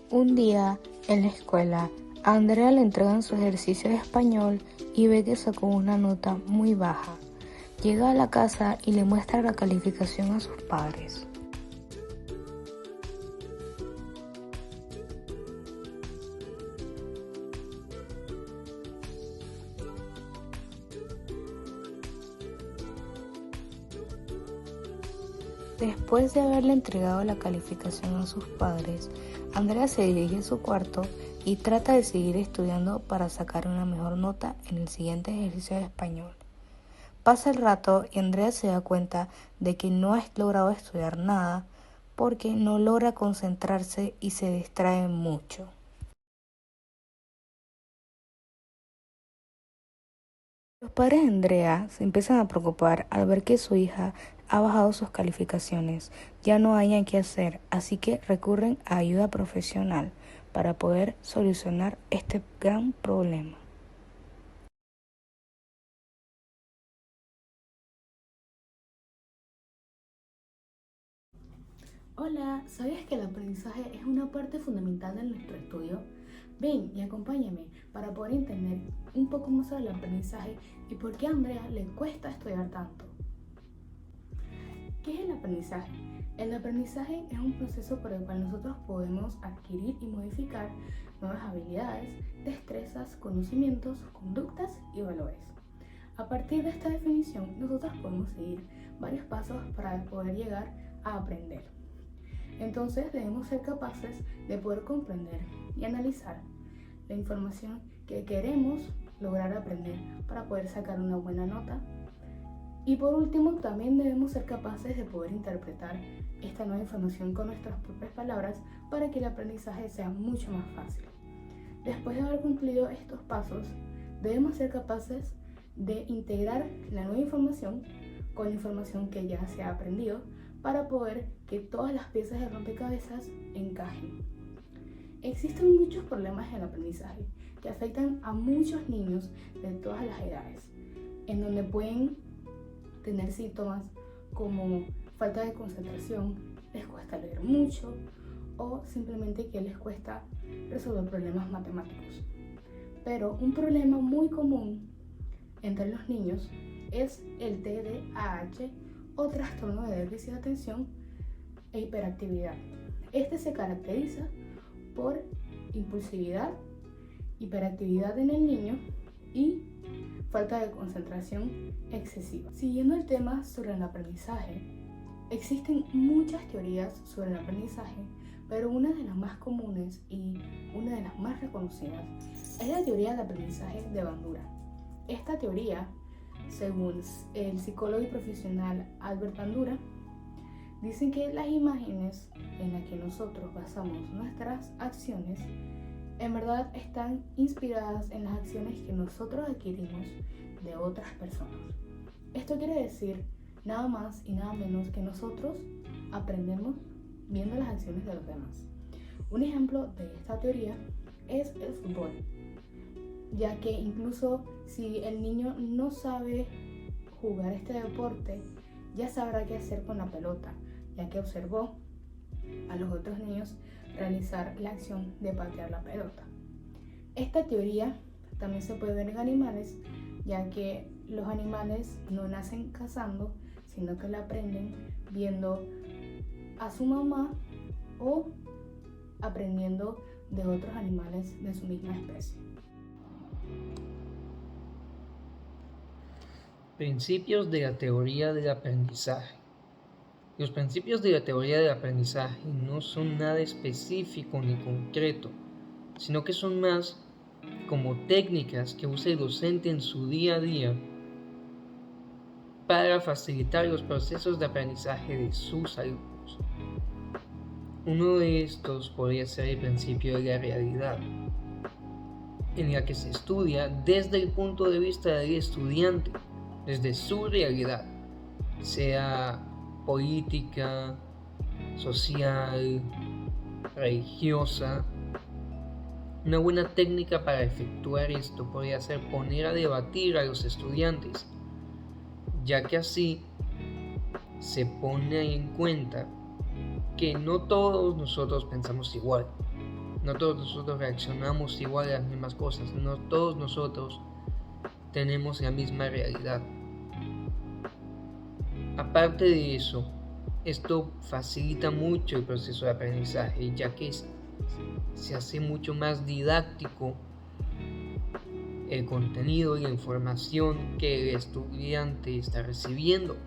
Un día, en la escuela, a Andrea le entregan su ejercicio de español y ve que sacó una nota muy baja. Llega a la casa y le muestra la calificación a sus padres. Después de haberle entregado la calificación a sus padres, Andrea se dirige a su cuarto y trata de seguir estudiando para sacar una mejor nota en el siguiente ejercicio de español. Pasa el rato y Andrea se da cuenta de que no ha logrado estudiar nada porque no logra concentrarse y se distrae mucho. Los padres de Andrea se empiezan a preocupar al ver que su hija ha bajado sus calificaciones, ya no hayan qué hacer, así que recurren a ayuda profesional para poder solucionar este gran problema. Hola, ¿sabías que el aprendizaje es una parte fundamental de nuestro estudio? Ven y acompáñame para poder entender un poco más sobre el aprendizaje y por qué a Andrea le cuesta estudiar tanto. ¿Qué es el aprendizaje? El aprendizaje es un proceso por el cual nosotros podemos adquirir y modificar nuevas habilidades, destrezas, conocimientos, conductas y valores. A partir de esta definición, nosotros podemos seguir varios pasos para poder llegar a aprender. Entonces debemos ser capaces de poder comprender y analizar la información que queremos lograr aprender para poder sacar una buena nota. Y por último, también debemos ser capaces de poder interpretar esta nueva información con nuestras propias palabras para que el aprendizaje sea mucho más fácil. Después de haber cumplido estos pasos, debemos ser capaces de integrar la nueva información con la información que ya se ha aprendido para poder que todas las piezas de rompecabezas encajen. Existen muchos problemas en el aprendizaje que afectan a muchos niños de todas las edades, en donde pueden tener síntomas como falta de concentración, les cuesta leer mucho o simplemente que les cuesta resolver problemas matemáticos. Pero un problema muy común entre los niños es el TDAH o trastorno de déficit de atención e hiperactividad. Este se caracteriza por impulsividad, hiperactividad en el niño y falta de concentración excesiva. Siguiendo el tema sobre el aprendizaje, existen muchas teorías sobre el aprendizaje, pero una de las más comunes y una de las más reconocidas es la teoría del aprendizaje de Bandura. Esta teoría, según el psicólogo y profesional Albert Bandura, dicen que las imágenes en las que nosotros basamos nuestras acciones en verdad están inspiradas en las acciones que nosotros adquirimos de otras personas. Esto quiere decir nada más y nada menos que nosotros aprendemos viendo las acciones de los demás. Un ejemplo de esta teoría es el fútbol, ya que incluso si el niño no sabe jugar este deporte, ya sabrá qué hacer con la pelota, ya que observó a los otros niños realizar la acción de patear la pelota. Esta teoría también se puede ver en animales, ya que los animales no nacen cazando, sino que la aprenden viendo a su mamá o aprendiendo de otros animales de su misma especie. Principios de la teoría del aprendizaje. Los principios de la teoría del aprendizaje no son nada específico ni concreto, sino que son más como técnicas que usa el docente en su día a día para facilitar los procesos de aprendizaje de sus alumnos. Uno de estos podría ser el principio de la realidad, en la que se estudia desde el punto de vista del estudiante, desde su realidad, sea política, social, religiosa. Una buena técnica para efectuar esto podría ser poner a debatir a los estudiantes, ya que así se pone en cuenta que no todos nosotros pensamos igual, No todos nosotros reaccionamos igual a las mismas cosas, no todos nosotros tenemos la misma realidad. Aparte de eso, esto facilita mucho el proceso de aprendizaje, ya que se hace mucho más didáctico el contenido y la información que el estudiante está recibiendo.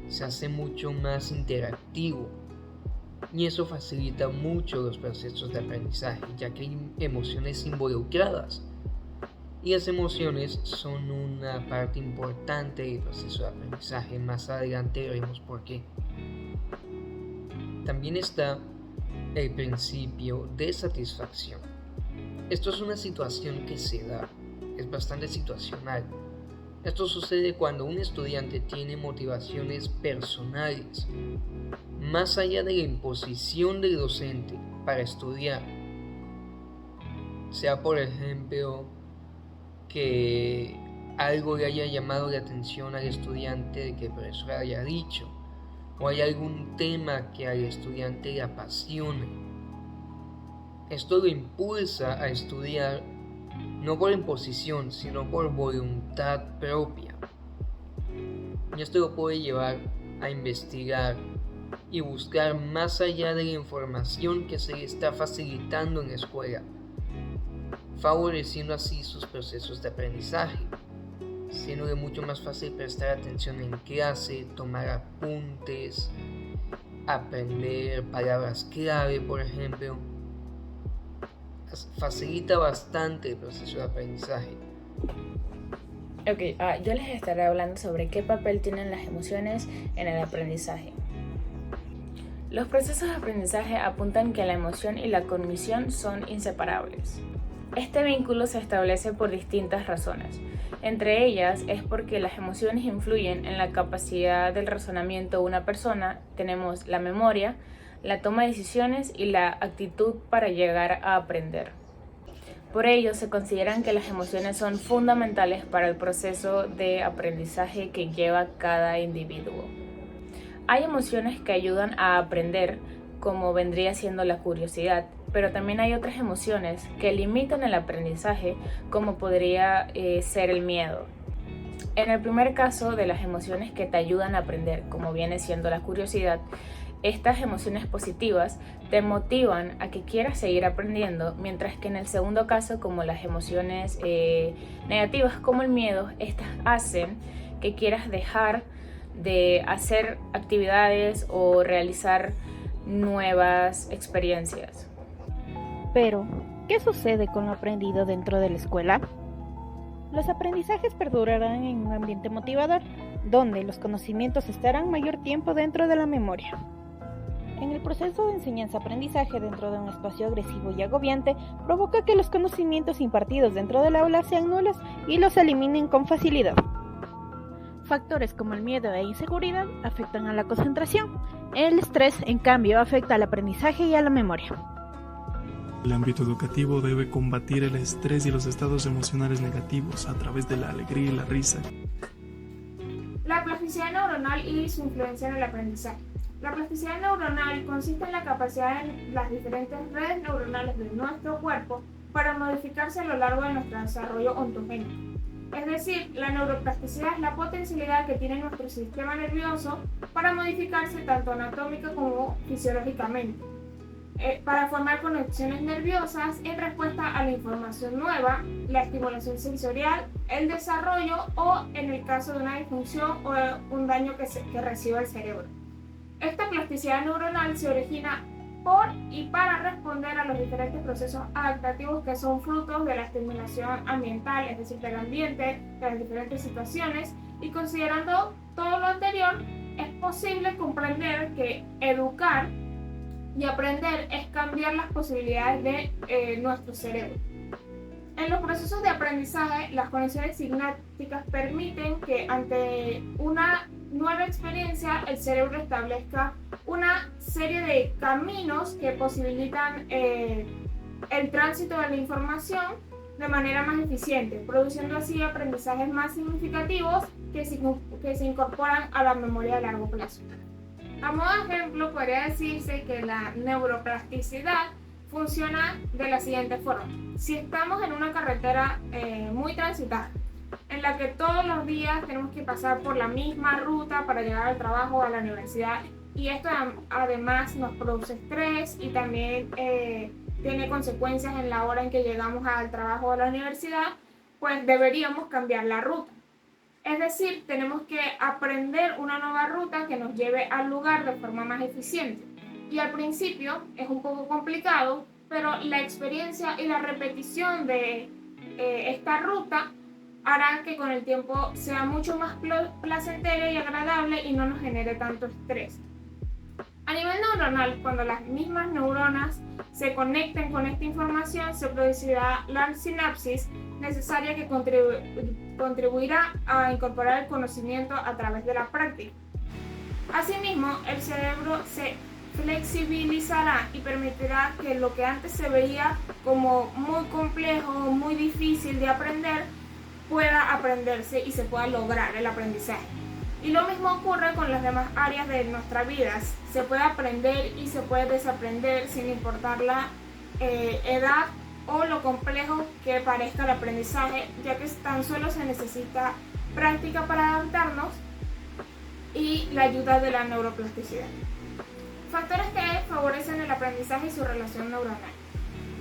Se hace mucho más interactivo y eso facilita mucho los procesos de aprendizaje, ya que hay emociones involucradas y las emociones son una parte importante del proceso de aprendizaje. Más adelante veremos por qué. También está el principio de satisfacción. Esto es una situación que se da, es bastante situacional. Esto sucede cuando un estudiante tiene motivaciones personales, más allá de la imposición del docente para estudiar. Sea por ejemplo que algo le haya llamado la atención al estudiante de que el profesor haya dicho, o hay algún tema que al estudiante le apasione. Esto lo impulsa a estudiar no por imposición, sino por voluntad propia. Y esto lo puede llevar a investigar y buscar más allá de la información que se le está facilitando en la escuela, favoreciendo así sus procesos de aprendizaje, siendo mucho más fácil prestar atención en clase, tomar apuntes, aprender palabras clave, por ejemplo. Facilita bastante el proceso de aprendizaje. Yo les estaré hablando sobre qué papel tienen las emociones en el aprendizaje. Los procesos de aprendizaje apuntan que la emoción y la cognición son inseparables. Este vínculo se establece por distintas razones. Entre ellas es porque las emociones influyen en la capacidad del razonamiento de una persona. Tenemos la memoria, la toma de decisiones y la actitud para llegar a aprender. Por ello, se consideran que las emociones son fundamentales para el proceso de aprendizaje que lleva cada individuo. Hay emociones que ayudan a aprender, como vendría siendo la curiosidad, pero también hay otras emociones que limitan el aprendizaje, como podría ser el miedo. En el primer caso de las emociones que te ayudan a aprender, como viene siendo la curiosidad, estas emociones positivas te motivan a que quieras seguir aprendiendo, mientras que en el segundo caso, como las emociones negativas como el miedo, estas hacen que quieras dejar de hacer actividades o realizar nuevas experiencias. Pero, ¿qué sucede con lo aprendido dentro de la escuela? Los aprendizajes perdurarán en un ambiente motivador, donde los conocimientos estarán mayor tiempo dentro de la memoria. En el proceso de enseñanza-aprendizaje dentro de un espacio agresivo y agobiante, provoca que los conocimientos impartidos dentro del aula sean nulos y los eliminen con facilidad. Factores como el miedo e inseguridad afectan a la concentración. El estrés, en cambio, afecta al aprendizaje y a la memoria. El ámbito educativo debe combatir el estrés y los estados emocionales negativos a través de la alegría y la risa. La plasticidad neuronal y su influencia en el aprendizaje. La plasticidad neuronal consiste en la capacidad de las diferentes redes neuronales de nuestro cuerpo para modificarse a lo largo de nuestro desarrollo ontogénico. Es decir, la neuroplasticidad es la potencialidad que tiene nuestro sistema nervioso para modificarse tanto anatómica como fisiológicamente, para formar conexiones nerviosas en respuesta a la información nueva, la estimulación sensorial, el desarrollo o en el caso de una disfunción o un daño que reciba el cerebro. Esta plasticidad neuronal se origina por y para responder a los diferentes procesos adaptativos que son frutos de la estimulación ambiental, es decir, del ambiente, de las diferentes situaciones, y considerando todo lo anterior, es posible comprender que educar y aprender es cambiar las posibilidades de nuestro cerebro. En los procesos de aprendizaje, las conexiones sinápticas permiten que ante una nueva experiencia el cerebro establezca una serie de caminos que posibilitan el tránsito de la información de manera más eficiente, produciendo así aprendizajes más significativos que se incorporan a la memoria a largo plazo. A modo de ejemplo, podría decirse que la neuroplasticidad funciona de la siguiente forma. Si estamos en una carretera muy transitada, en la que todos los días tenemos que pasar por la misma ruta para llegar al trabajo o a la universidad, y esto además nos produce estrés y también tiene consecuencias en la hora en que llegamos al trabajo o a la universidad, pues deberíamos cambiar la ruta. Es decir, tenemos que aprender una nueva ruta que nos lleve al lugar de forma más eficiente. Y al principio es un poco complicado, pero la experiencia y la repetición de esta ruta harán que con el tiempo sea mucho más placentera y agradable y no nos genere tanto estrés. A nivel neuronal, cuando las mismas neuronas se conecten con esta información, se producirá la sinapsis necesaria que contribuirá a incorporar el conocimiento a través de la práctica. Asimismo, el cerebro se flexibilizará y permitirá que lo que antes se veía como muy complejo, muy difícil de aprender, pueda aprenderse y se pueda lograr el aprendizaje. Y lo mismo ocurre con las demás áreas de nuestra vida. Se puede aprender y se puede desaprender sin importar la edad o lo complejo que parezca el aprendizaje, ya que tan solo se necesita práctica para adaptarnos y la ayuda de la neuroplasticidad. Factores que favorecen el aprendizaje y su relación neuronal.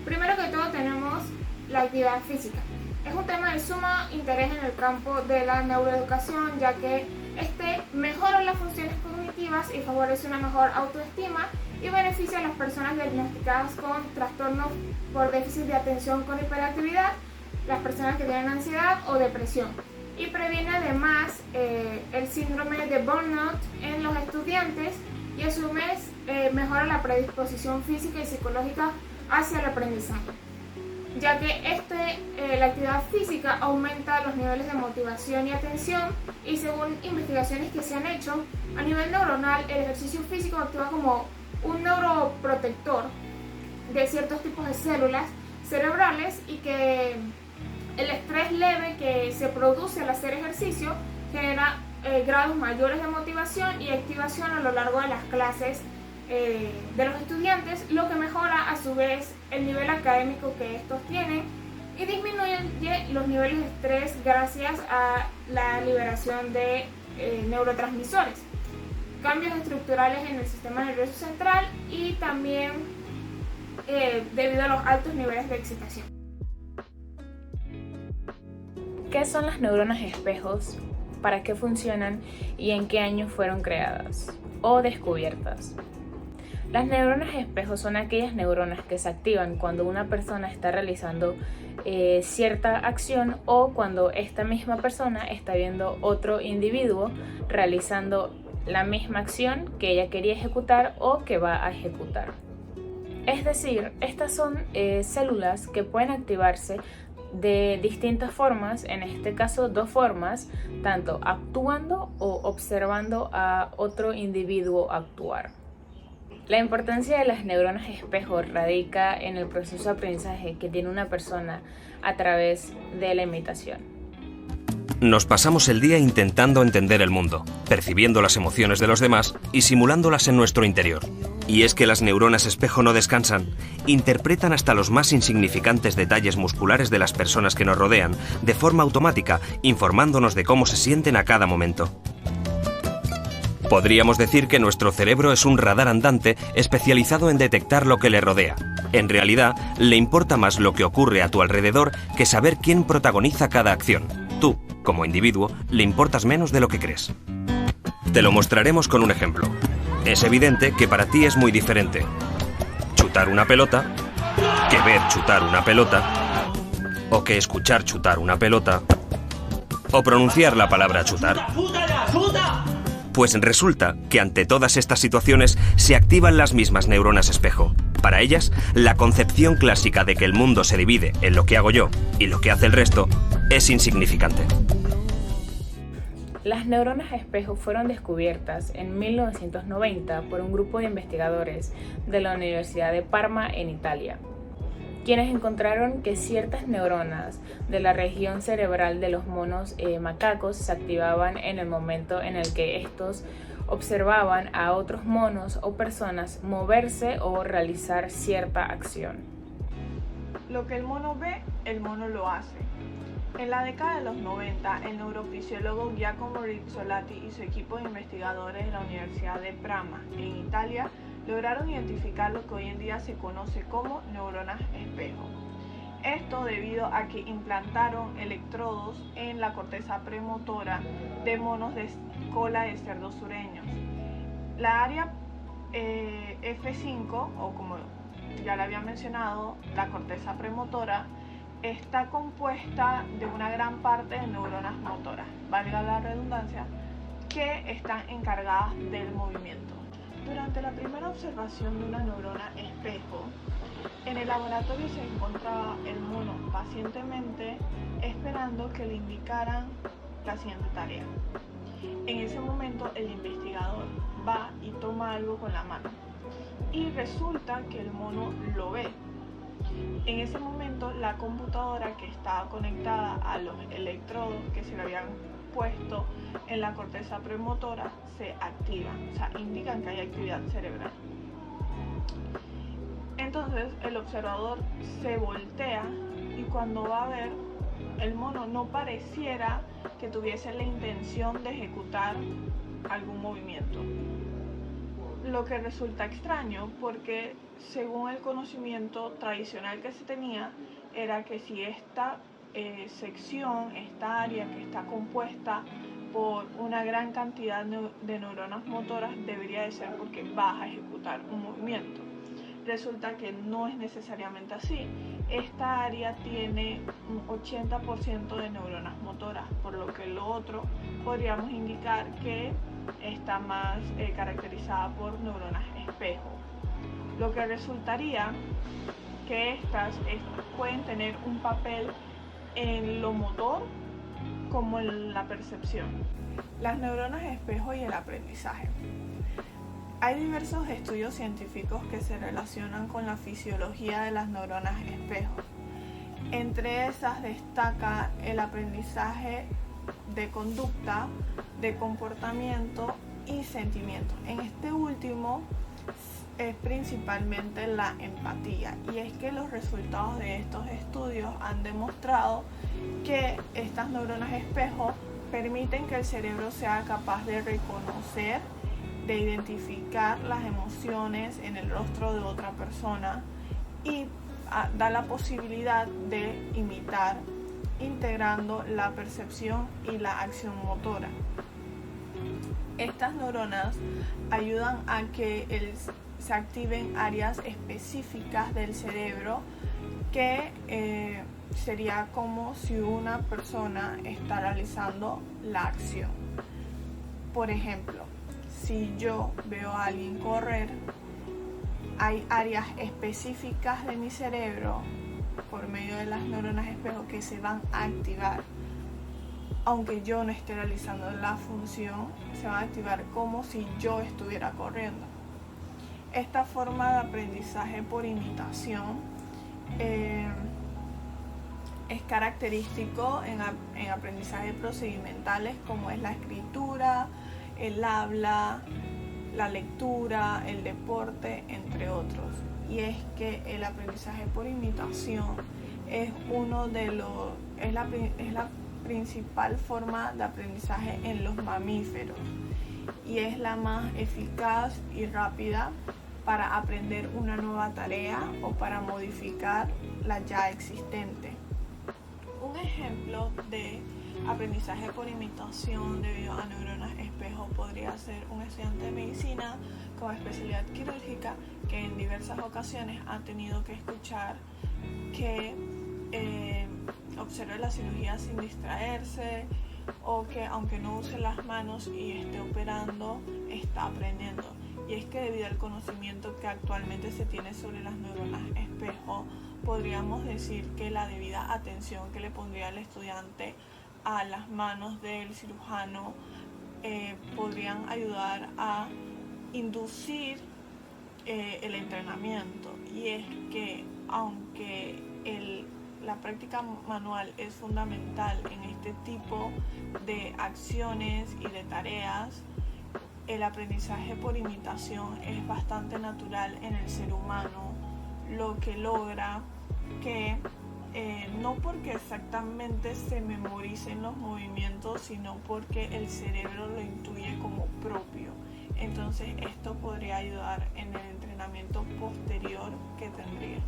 Primero que todo tenemos la actividad física. Es un tema de suma interés en el campo de la neuroeducación, ya que este mejora las funciones cognitivas y favorece una mejor autoestima y beneficia a las personas diagnosticadas con trastornos por déficit de atención con hiperactividad, las personas que tienen ansiedad o depresión. Y previene además el síndrome de burnout en los estudiantes y a su vez mejora la predisposición física y psicológica hacia el aprendizaje, ya que la actividad física aumenta los niveles de motivación y atención, y según investigaciones que se han hecho, a nivel neuronal el ejercicio físico actúa como un neuroprotector de ciertos tipos de células cerebrales, y que el estrés leve que se produce al hacer ejercicio genera grados mayores de motivación y activación a lo largo de las clases de los estudiantes, lo que mejora a su vez el nivel académico que estos tienen y disminuye los niveles de estrés gracias a la liberación de neurotransmisores, cambios estructurales en el sistema nervioso central y también debido a los altos niveles de excitación. ¿Qué son las neuronas espejos? ¿Para qué funcionan? ¿Y en qué año fueron creadas o descubiertas? Las neuronas espejos son aquellas neuronas que se activan cuando una persona está realizando cierta acción o cuando esta misma persona está viendo otro individuo realizando la misma acción que ella quería ejecutar o que va a ejecutar. Es decir, estas son células que pueden activarse de distintas formas, en este caso dos formas, tanto actuando o observando a otro individuo actuar. La importancia de las neuronas espejo radica en el proceso de aprendizaje que tiene una persona a través de la imitación. Nos pasamos el día intentando entender el mundo, percibiendo las emociones de los demás y simulándolas en nuestro interior. Y es que las neuronas espejo no descansan, interpretan hasta los más insignificantes detalles musculares de las personas que nos rodean, de forma automática, informándonos de cómo se sienten a cada momento. Podríamos decir que nuestro cerebro es un radar andante especializado en detectar lo que le rodea. En realidad, le importa más lo que ocurre a tu alrededor que saber quién protagoniza cada acción. Tú, como individuo, le importas menos de lo que crees. Te lo mostraremos con un ejemplo. Es evidente que para ti es muy diferente chutar una pelota que ver chutar una pelota, o que escuchar chutar una pelota, o pronunciar la palabra chutar. Pues resulta que ante todas estas situaciones se activan las mismas neuronas espejo. Para ellas, la concepción clásica de que el mundo se divide en lo que hago yo y lo que hace el resto es insignificante. Las neuronas espejo fueron descubiertas en 1990 por un grupo de investigadores de la Universidad de Parma en Italia, quienes encontraron que ciertas neuronas de la región cerebral de los monos macacos se activaban en el momento en el que estos observaban a otros monos o personas moverse o realizar cierta acción. Lo que el mono ve, el mono lo hace. En la década de los 90, el neurofisiólogo Giacomo Rizzolatti y su equipo de investigadores de la Universidad de Parma, en Italia, lograron identificar lo que hoy en día se conoce como neuronas espejo. Esto debido a que implantaron electrodos en la corteza premotora de monos de cola de cerdos sureños. La área F5, o como ya le había mencionado, la corteza premotora, está compuesta de una gran parte de neuronas motoras, valga la redundancia, que están encargadas del movimiento. Durante la primera observación de una neurona espejo, en el laboratorio se encontraba el mono pacientemente esperando que le indicaran la siguiente tarea. En ese momento el investigador va y toma algo con la mano y resulta que el mono lo ve. En ese momento la computadora que estaba conectada a los electrodos que se le habían puesto en la corteza premotora se activa, o sea, indican que hay actividad cerebral. Entonces el observador se voltea y cuando va a ver, el mono no pareciera que tuviese la intención de ejecutar algún movimiento. Lo que resulta extraño porque según el conocimiento tradicional que se tenía era que si esta sección, esta área que está compuesta por una gran cantidad de neuronas motoras debería de ser porque vas a ejecutar un movimiento. Resulta que no es necesariamente así. Esta área tiene un 80% de neuronas motoras, por lo que lo otro podríamos indicar que está más caracterizada por neuronas espejo. Lo que resultaría que estas pueden tener un papel en lo motor como en la percepción. Las neuronas espejo y el aprendizaje. Hay diversos estudios científicos que se relacionan con la fisiología de las neuronas espejo. Entre esas destaca el aprendizaje de conducta, de comportamiento y sentimiento. En este último es principalmente la empatía, y es que los resultados de estos estudios han demostrado que estas neuronas espejo permiten que el cerebro sea capaz de reconocer, de identificar las emociones en el rostro de otra persona y da la posibilidad de imitar, integrando la percepción y la acción motora. Estas neuronas ayudan a que se activen áreas específicas del cerebro que sería como si una persona está realizando la acción. Por ejemplo, si yo veo a alguien correr, hay áreas específicas de mi cerebro por medio de las neuronas espejo que se van a activar. Aunque yo no esté realizando la función, se va a activar como si yo estuviera corriendo. Esta forma de aprendizaje por imitación es característico en aprendizaje procedimentales como es la escritura, el habla, la lectura, el deporte, entre otros. Y es que el aprendizaje por imitación es la principal forma de aprendizaje en los mamíferos y es la más eficaz y rápida para aprender una nueva tarea o para modificar la ya existente. Un ejemplo de aprendizaje por imitación debido a neuronas espejo podría ser un estudiante de medicina con especialidad quirúrgica que en diversas ocasiones ha tenido que escuchar que observe la cirugía sin distraerse o que aunque no use las manos y esté operando, está aprendiendo. Y es que debido al conocimiento que actualmente se tiene sobre las neuronas espejo, podríamos decir que la debida atención que le pondría el estudiante a las manos del cirujano podrían ayudar a inducir el entrenamiento. Y es que aunque la práctica manual es fundamental en este tipo de acciones y de tareas, el aprendizaje por imitación es bastante natural en el ser humano, lo que logra que no porque exactamente se memoricen los movimientos, sino porque el cerebro lo intuye como propio. Entonces esto podría ayudar en el entrenamiento posterior que tendría.